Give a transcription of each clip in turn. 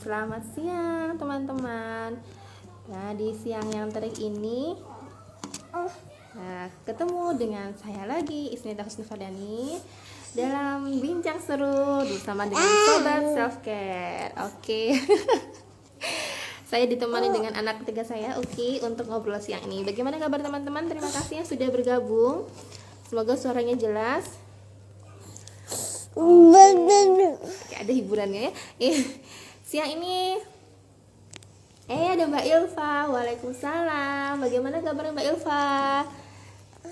Selamat siang teman-teman. Nah, di siang yang terik ini, ketemu dengan saya lagi, Isnida Husnufardani, dalam bincang seru bersama dengan Sobat Self Care. Oke. Saya ditemani dengan anak ketiga saya, Uki, untuk ngobrol siang ini. Bagaimana kabar teman-teman? Terima kasih yang sudah bergabung. Semoga suaranya jelas. Oke, ada hiburannya ya. Siang ini ada Mbak Ilva. Waalaikumsalam. Bagaimana kabar Mbak Ilva?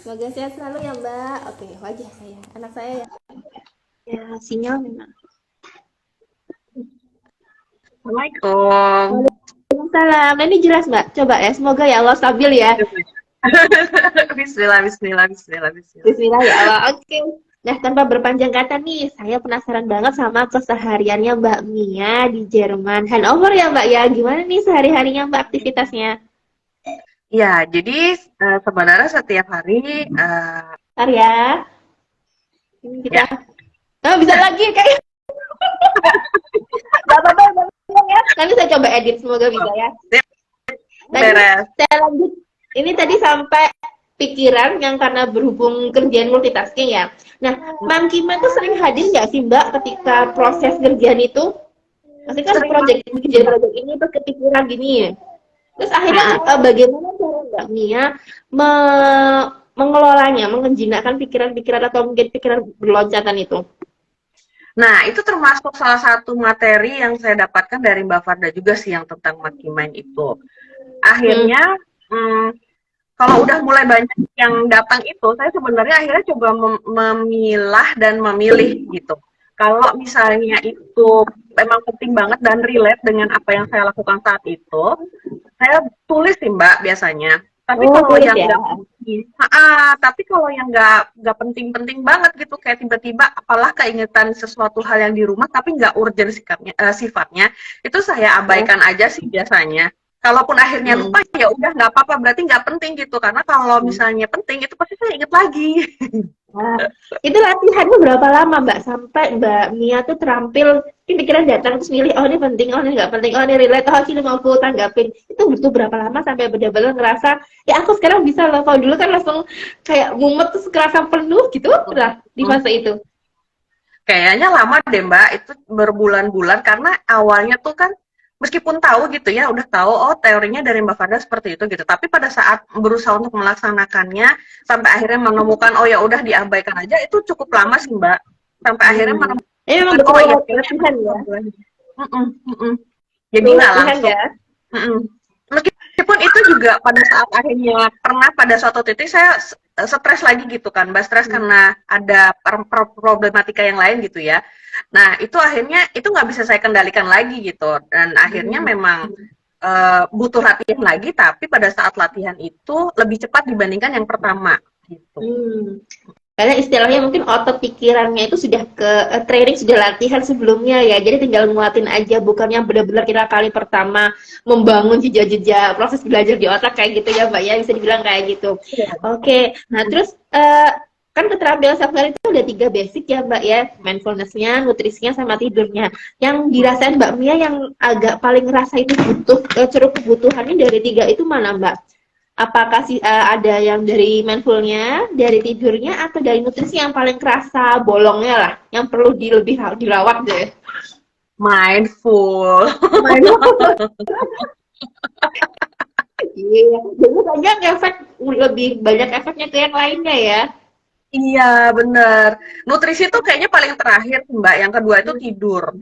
Semoga sehat selalu ya Mbak. Oke, wajah saya, anak saya ya sinyal memang. Assalamualaikum. Waalaikumsalam. Nah, ini jelas Mbak. Coba ya, semoga ya Allah stabil ya. Bismillah. Bismillah ya Allah. Oke. Nah, tanpa berpanjang kata nih, saya penasaran banget sama kesehariannya Mbak Mia di Jerman. Hannover ya Mbak ya, gimana nih sehari-harinya Mbak aktivitasnya? Ya, jadi sebenarnya setiap hari Bentar ya. Ini kita bisa lagi kayak Gak apa-apa ya. Nanti saya coba edit, semoga bisa ya. beres. Saya lanjut. Ini tadi sampai pikiran yang karena berhubung kerjaan multitasking ya. Nah, Mang Kima tuh sering hadir nggak sih Mbak ketika proses kerjaan itu? Pasti kan proyek ini tuh kepikiran gini ya. Terus akhirnya bagaimana cara Mbak Mia mengelolanya, mengenjinakkan pikiran-pikiran atau mungkin pikiran berloncatan itu? Nah, itu termasuk salah satu materi yang saya dapatkan dari Mbak Farda juga sih, yang tentang monkey mind itu. Akhirnya kalau udah mulai banyak yang datang itu, saya sebenarnya akhirnya coba memilah dan memilih gitu. Kalau misalnya itu memang penting banget dan relate dengan apa yang saya lakukan saat itu, saya tulis sih Mbak biasanya. Tapi kalau yang tapi kalau yang nggak penting-penting banget gitu, kayak tiba-tiba apalah keingetan sesuatu hal yang di rumah tapi nggak urgent sifatnya, itu saya abaikan aja sih biasanya. Kalaupun akhirnya lupa, ya udah nggak apa-apa, berarti nggak penting gitu. Karena kalau misalnya penting, itu pasti saya inget lagi. Nah, itu latihannya berapa lama Mbak? Sampai Mbak Mia tuh terampil, pikiran datang terus milih, oh ini penting, oh ini nggak penting, oh ini relate, oh ini mampu tanggapin. Itu butuh berapa lama sampai benar-benar ngerasa, ya aku sekarang bisa loh. Kalau dulu kan langsung kayak mumet terus kerasa penuh gitu lah di masa itu. Kayaknya lama deh Mbak, itu berbulan-bulan. Karena awalnya tuh kan, meskipun tahu gitu ya, udah tahu, oh teorinya dari Mbak Farda seperti itu gitu. Tapi pada saat berusaha untuk melaksanakannya, sampai akhirnya menemukan, oh ya udah diabaikan aja, itu cukup lama sih Mbak. Sampai akhirnya menemukan, oh ya latihan ya. Jadi nggak langsung. Ya? Meskipun itu juga pada saat akhirnya pernah pada suatu titik saya stres lagi gitu kan, Mbak, stres karena ada problematika yang lain gitu ya. Nah, itu akhirnya itu nggak bisa saya kendalikan lagi gitu, dan akhirnya memang butuh latihan lagi, tapi pada saat latihan itu lebih cepat dibandingkan yang pertama gitu. Karena istilahnya mungkin otot pikirannya itu sudah ke training, sudah latihan sebelumnya ya, jadi tinggal nguatin aja, bukannya benar-benar kita kali pertama membangun jejak-jejak proses belajar di otak kayak gitu ya Mbak ya, bisa dibilang kayak gitu. Oke, nah terus kan keterampilan self care itu ada 3 basic ya Mbak ya, mindfulness-nya, nutrisinya, sama tidurnya. Yang dirasain Mbak Mia yang agak paling ngerasa itu butuh, ceruk kebutuhannya dari 3 itu mana Mbak? Apakah ada yang dari mindfulnya, dari tidurnya, atau dari nutrisi yang paling kerasa bolongnya lah, yang perlu lebih dirawat deh? Mindful. Iya, jadi banyak lebih banyak efeknya ke yang lainnya ya. Iya, bener. Nutrisi itu kayaknya paling terakhir, Mbak. Yang kedua itu tidur.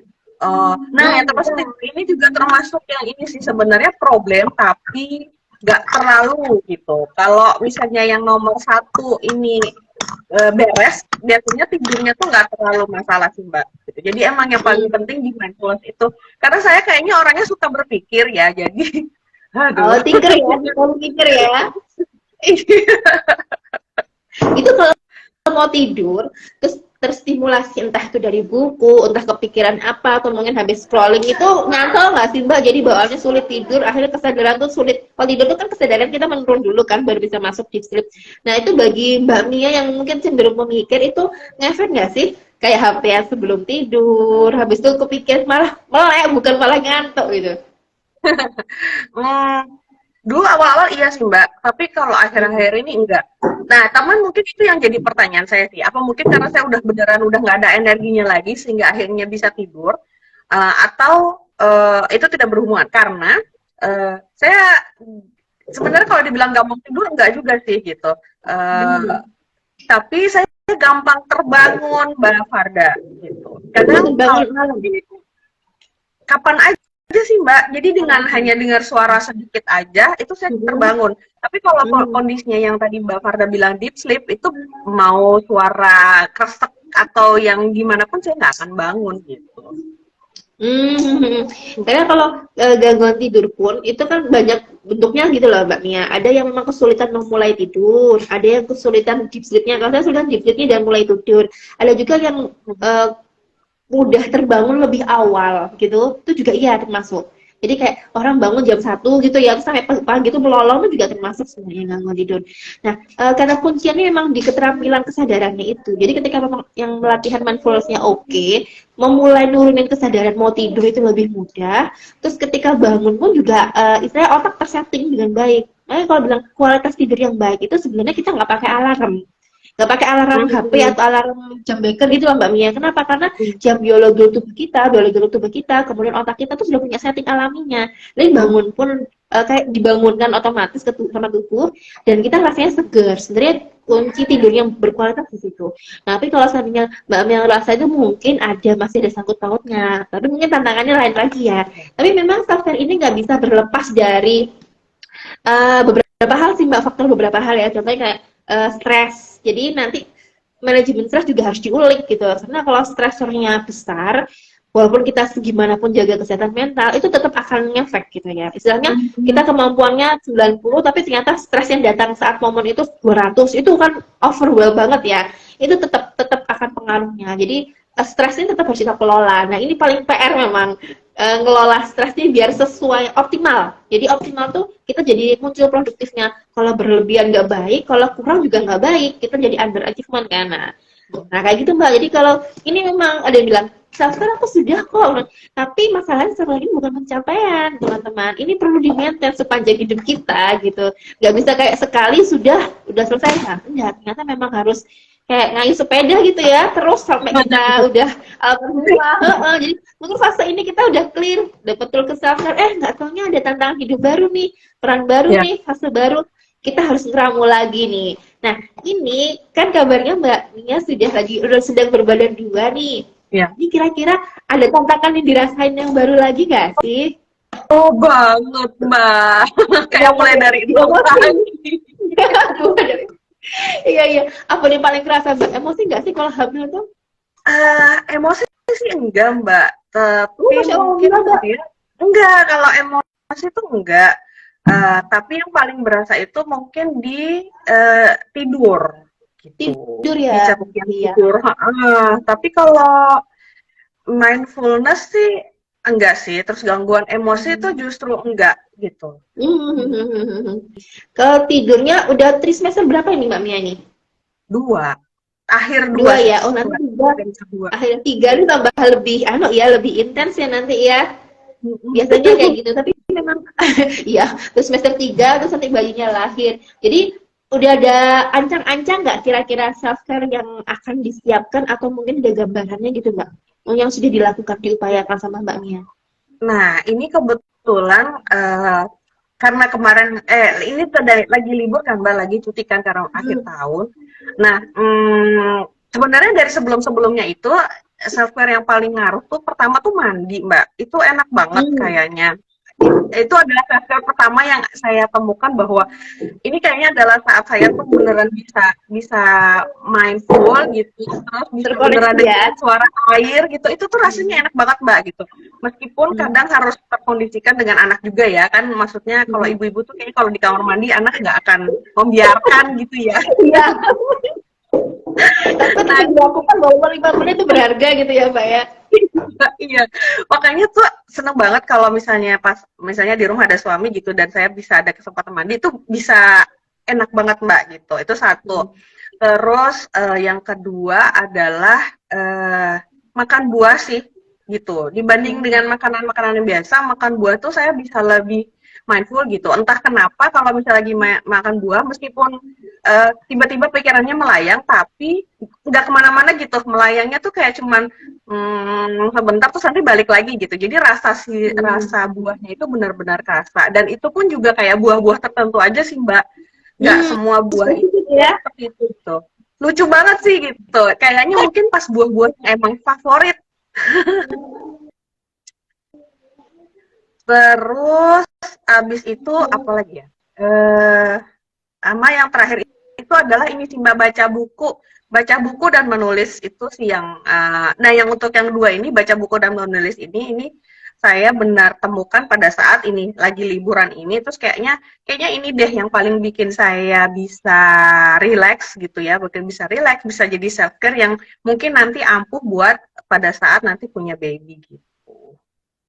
Nah, yang termasuk tidur ini juga termasuk yang ini sih sebenarnya problem, tapi nggak terlalu gitu. Kalau misalnya yang nomor 1 ini beres, biasanya tidurnya tuh nggak terlalu masalah sih Mbak. Gitu. Jadi emang yang paling penting di mindfulness itu, karena saya kayaknya orangnya suka berpikir ya, jadi oh, thinker ya, mikir ya. Itu kalau mau tidur terus terstimulasi entah itu dari buku, entah kepikiran apa, atau mungkin habis scrolling, itu nyantol nggak sih Mbak? Jadi bawaannya sulit tidur, akhirnya kesadaran tuh sulit. Kalau tidur tuh kan kesadaran kita menurun dulu kan, baru bisa masuk deep sleep. Nah itu bagi Mbak Mia yang mungkin cenderung memikir, itu ngefek nggak sih kayak HP sebelum tidur, habis itu kepikir malah melek bukan malah ngantuk gitu. Hmm, dulu awal-awal iya sih Mbak, tapi kalau akhir-akhir ini enggak. Nah, teman mungkin itu yang jadi pertanyaan saya sih. Apa mungkin karena saya udah beneran udah nggak ada energinya lagi sehingga akhirnya bisa tidur, atau itu tidak berhubungan? Karena saya sebenarnya kalau dibilang gampang tidur enggak juga sih gitu. Eh, tapi saya gampang terbangun Mbak Farda gitu. Kadang kalau Bangun malam. kapan aja sih Mbak. Jadi dengan hanya dengar suara sedikit aja itu saya terbangun. Tapi kalau kondisinya yang tadi Mbak Farda bilang deep sleep itu mau suara kresek atau yang gimana pun saya nggak akan bangun gitu. Karena kalau gangguan tidur pun itu kan banyak bentuknya gitu loh Mbak Mia. Ada yang memang kesulitan memulai tidur, ada yang kesulitan deep sleep-nya. Kalau saya kesulitan deep sleep-nya dan mulai tidur. Ada juga yang mudah terbangun lebih awal gitu. Itu juga iya termasuk. Jadi kayak orang bangun jam 1 gitu ya, terus sampai pagi itu melolong itu juga termasuk sebenarnya gangguan tidur. Nah, karena kuncinya memang di keterampilan kesadarannya itu. Jadi ketika memang yang latihan mindfulness-nya oke, memulai nurunin kesadaran mau tidur itu lebih mudah. Terus ketika bangun pun juga istilahnya otak tersetting dengan baik. Makanya kalau bilang kualitas tidur yang baik itu sebenarnya kita nggak pakai alarm. Nggak pakai alarm HP atau alarm jam beker gitu loh Mbak Mia. Kenapa? Karena jam biologi tubuh kita, kemudian otak kita tuh sudah punya setting alaminya. Jadi bangun pun kayak dibangunkan otomatis sama tubuh dan kita rasanya seger. Sebenarnya kunci tidur yang berkualitas di situ. Nah, tapi kalau seandainya Mbak Mia ngerasa itu mungkin masih ada sangkut pautnya. Tapi mungkin tantangannya lain lagi ya. Tapi memang self care ini nggak bisa berlepas dari beberapa hal sih Mbak, faktor beberapa hal ya. Contohnya kayak stres. Jadi nanti manajemen stres juga harus diulik gitu. Karena kalau stresornya besar, walaupun kita segimanapun jaga kesehatan mental, itu tetap akan ngefek gitu ya. Istilahnya kita kemampuannya 90, tapi ternyata stres yang datang saat momen itu 200, itu kan overwhelm banget ya. Itu tetap akan pengaruhnya. Jadi stresnya tetap harus kita kelola. Nah ini paling PR memang ngelola stresnya biar sesuai optimal. Jadi optimal tuh kita jadi muncul produktifnya. Kalau berlebihan nggak baik, kalau kurang juga nggak baik. Kita jadi under achievement kan. Nah kayak gitu Mbak. Jadi kalau ini memang ada yang bilang self care aku sudah kok. Tapi masalahnya sekarang ini bukan pencapaian teman-teman. Ini perlu di maintain sepanjang hidup kita gitu. Nggak bisa kayak sekali udah selesai. Nah, enggak, ternyata memang harus kayak ngayuh sepeda gitu ya, terus sampai kita udah alhamdulillah. Jadi mungkin fase ini kita udah clear, udah betul ke self care. Nggak taunya ada tantangan hidup baru nih, peran baru nih, fase baru. Kita harus ngeramu lagi nih. Nah, ini kan kabarnya Mbak Mia udah sedang berbadan 2 nih. Ya. Ini kira-kira ada tantangan yang dirasain yang baru lagi nggak sih? Oh banget Mbak. Kayak mulai dari itu Iya. Apa yang paling kerasa Mbak? Emosi nggak sih kalau hamil tuh? Emosi sih enggak Mbak. Tapi Masya Allah, mungkin Mbak. enggak, kalau emosi itu enggak. Tapi yang paling berasa itu mungkin di tidur gitu. Tidur ya. Iya. Tidur. Tapi kalau mindfulness sih enggak sih. Terus gangguan emosi itu justru enggak gitu. Kalau tidurnya udah trimester berapa ini Mbak Mia nih? 2. Akhir 2 ya. Oh nanti 3. Akhir 3 itu tambah lebih intens ya nanti ya. Biasanya kayak gitu. Tapi memang iya, terus semester 3 terus nanti bayinya lahir. Jadi udah ada ancang-ancang nggak kira-kira self care yang akan disiapkan atau mungkin ada gambarannya gitu Mbak? Yang sudah dilakukan diupayakan sama Mbak Mia? Nah, ini kebetulan karena kemarin ini lagi libur kan Mbak, lagi cuti kan karena akhir tahun. Nah, sebenarnya dari sebelum-sebelumnya itu self care yang paling ngaruh tuh pertama tuh mandi Mbak. Itu enak banget kayaknya. Itu adalah self care pertama yang saya temukan bahwa ini kayaknya adalah saat saya tuh beneran bisa mindful gitu, terus bisa beneran dengar suara air gitu. Itu tuh rasanya enak banget Mbak gitu. Meskipun kadang harus terkondisikan dengan anak juga ya kan, maksudnya kalau ibu-ibu tuh kayaknya kalau di kamar mandi anak nggak akan membiarkan gitu ya. Iya. Tapi dilakukan bahwa 5 menit itu berharga gitu ya Mbak ya. Iya, makanya tuh seneng banget kalau misalnya di rumah ada suami gitu dan saya bisa ada kesempatan mandi itu bisa enak banget Mbak gitu. Itu satu. Terus yang kedua adalah makan buah sih gitu. Dibanding dengan makanan-makanan yang biasa, makan buah tuh saya bisa lebih mindful gitu. Entah kenapa kalau misalnya lagi makan buah, meskipun tiba-tiba pikirannya melayang, tapi nggak kemana-mana gitu. Melayangnya tuh kayak cuman sebentar terus nanti balik lagi gitu. Jadi rasa buahnya itu benar-benar kerasa. Dan itu pun juga kayak buah-buah tertentu aja sih Mbak. Nggak semua buah itu ya. seperti itu gitu. Lucu banget sih gitu. Kayaknya mungkin pas buah-buah yang emang favorit. Terus abis itu apa lagi ya? Sama yang terakhir itu adalah ini sih Mbak, baca buku dan menulis itu sih yang nah yang untuk yang dua ini baca buku dan menulis ini saya benar temukan pada saat ini lagi liburan ini, terus kayaknya ini deh yang paling bikin saya bisa relax gitu ya, bikin bisa relax, bisa jadi self care yang mungkin nanti ampuh buat pada saat nanti punya baby gitu.